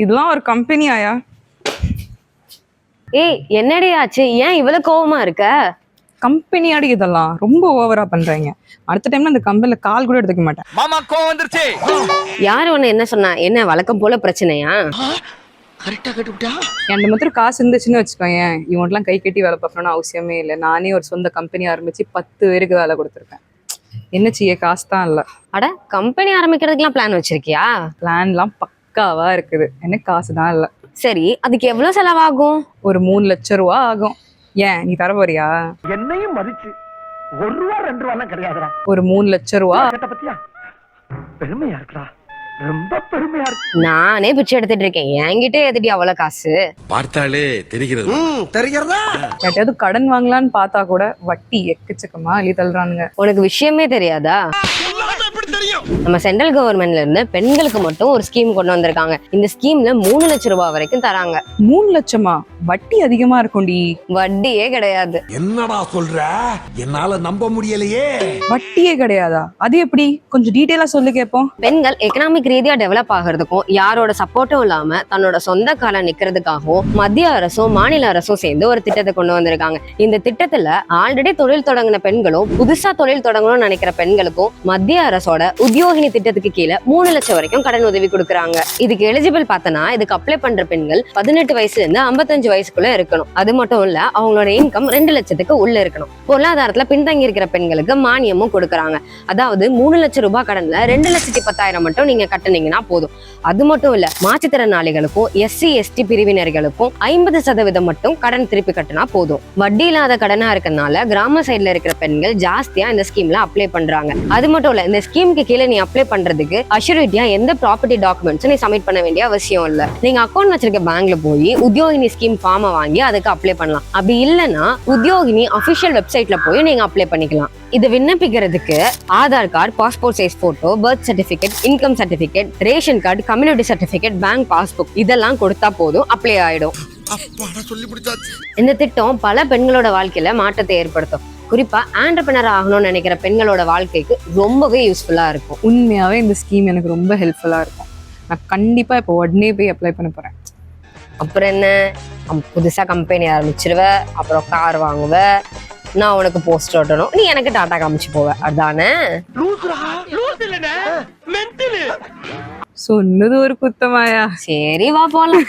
இதெல்லாம் ஒரு கம்பெனி ஆயா? ஏய் என்னடி ஆச்சு? ஏன் இவ்வளவு கோவமா இருக்க? கம்பெனியாடி இதெல்லாம் ரொம்ப ஓவரா பண்றாங்க. அடுத்த டைம்ல அந்த கம்பெனில கால் கூட எடுத்துக்க மாட்டேன். மாமா கோவம் வந்துருச்சு. யாரு உன்னை என்ன சொன்னா? என்ன வழக்கம் போல பிரச்சனையா? கரெக்டா கட்டுப்பிட்டா. என் மாத்திரம் காசு இருந்துச்சுன்னு வச்சுக்கோங்க, இவன்லாம் கை கட்டி வேலை பார்க்கணும்னு அவசியமே இல்லை. நானே ஒரு சொந்த கம்பெனி ஆரம்பிச்சு 10 பேருக்கு வேலை கொடுத்துருக்கேன். என்ன செய்ய, காசு தான் இல்லை. அட, கம்பெனி ஆரம்பிக்கிறதுக்குலாம் பிளான் வச்சிருக்கியா? பிளான்லாம் பக்காவா இருக்குது, என்ன காசு தான் இல்லை. சரி, அதுக்கு எவ்வளவு செலவாகும்? ஒரு 3 லட்சம் ரூபா ஆகும். ஏன் நீ தர போறியா? என்னையும் மதிச்சு ₹1 ₹2 கிடையாதுடா. ஒரு 3 லட்சம் ரூபா. பத்தியா பெருமையா இருக்கா? ரொம்ப பெருமையா இருக்கு. நானே பிச்சை எடுத்துட்டு இருக்கேன், என்கிட்ட எதுடி அவ்வளவு காசு? பார்த்தாலே தெரிகிறது. தெரிகிறதா? யார்ட்டையாவது கடன் வாங்கலான்னு பார்த்தா கூட வட்டி எக்கச்சக்கமா அள்ளி தள்ளுறானுங்க. உனக்கு விஷயமே தெரியாதா? நம்ம சென்ட்ரல் கவர்மெண்ட்ல இருந்து பெண்களுக்கு மட்டும் ஒரு ஸ்கீம் கொண்டு வந்திருக்காங்க. இந்த ஸ்கீம்ல 3 லட்சம் ரூபாய் வரைக்கும் தராங்க. 3 லட்சமா? வட்டி அதிகமா இருக்கும்டி. வட்டியே கிடையாது. என்னடா சொல்ற? என்னால நம்ப முடியலையே. வட்டியே கிடையாதா? அது எப்படி? கொஞ்சம் டீடைலா சொல்லி கேட்போம். பெண்கள் எக்கனாமிக் ரீதியா டெவலப் ஆகிறதுக்கும் யாரோட சப்போர்ட்டும் இல்லாம தன்னோட சொந்த கால நிக்கிறதுக்காகவும் மத்திய அரசும் மாநில அரசும் சேர்ந்து ஒரு திட்டத்தை கொண்டு வந்திருக்காங்க. இந்த திட்டத்துல ஆல்ரெடி தொழில் தொடங்கின பெண்களும் புதுசா தொழில் தொடங்கணும்னு நினைக்கிற பெண்களுக்கும் மத்திய அரசோட உத்தியோகினி திட்டத்துக்கு கீழே 3 லட்சம் வரைக்கும் கடன் உதவி கொடுக்குறாங்க. இதுக்கு எலிஜிபிள் பார்த்தனா இதுக்கு அப்ளை பண்ற பெண்கள் 18 வயசுல இருந்து 55 வயசுக்குள்ள இருக்கணும். அது மட்டும் இல்ல, அவங்களோட இன்கம் 2 லட்சத்துக்கு உள்ள இருக்கணும். பொருளாதாரத்துல பின்தங்கி இருக்கிற பெண்களுக்கு மானியமும் கொடுக்குறாங்க. அதாவது 3 லட்சம் ரூபாய் கடன்ல 2,10,000 மட்டும் நீங்க கட்டுனீங்கன்னா போதும். அது மட்டும் இல்ல, மாற்றுத்திறனாளிகளுக்கும் SC ST பிரிவினர்களுக்கும் 50% மட்டும் கடன் திருப்பி கட்டினா போதும். வட்டி இல்லாத கடனா இருக்கனால கிராம சைட்ல இருக்கிற பெண்கள் ஜாஸ்தியா இந்த ஸ்கீம்ல அப்ளை பண்றாங்க. அது மட்டும் இல்ல, இந்த ஸ்கீமுக்கு கீழே நீ அப்ளை பண்றதுக்கு அஷ்யூரிட்டியா எந்த ப்ராப்பர்ட்டி டாக்குமெண்ட்ஸ் நீ சப்மிட் பண்ண வேண்டிய அவசியம் இல்ல. நீங்க அக்கௌண்ட் வச்சிருக்க பேங்க்ல போய் உத்தியோகினி ஸ்கீம் ஃபார்மை வாங்கி அதுக்கு அப்ளை பண்ணலாம். அப்படி இல்லைன்னா உத்தியோகினி அபிஷியல் வெப்சைட்ல போய் நீங்க அப்ளை பண்ணிக்கலாம். இது விண்ணப்பிக்கிறதுக்கு Aadhaar card, passport size photo, birth certificate, income certificate, ration card, community certificate, bank passbook இதெல்லாம் கொடுத்தா போதும், அப்ளை ஆயிடும். இந்த திட்டம் பல பெண்களோட வாழ்க்கையில மாற்றத்தை ஏற்படுத்தும். குறிப்பா ஆண்டர்பிரனர் ஆகணும்னு நினைக்கிற பெண்களோட வாழ்க்கைக்கு ரொம்பவே யூஸ்ஃபுல்லா இருக்கும். உண்மையாவே இந்த ஸ்கீம் எனக்கு ரொம்ப ஹெல்ப்ஃபுல்லா இருக்கும். நான் கண்டிப்பா இப்போ உடனே போய் அப்ளை பண்ண போறேன். அப்புறம் என்ன, புதுசா கம்பெனி ஆரம்பிச்சிருவ, அப்புறம் கார் வாங்குவ, நான் உனக்கு போஸ்ட் ஓட்டணும், நீ எனக்கு டாடா காமிச்சு போவ, அதானே? சொன்னது ஒரு குத்தமாயா? சரி, வா போலாம்.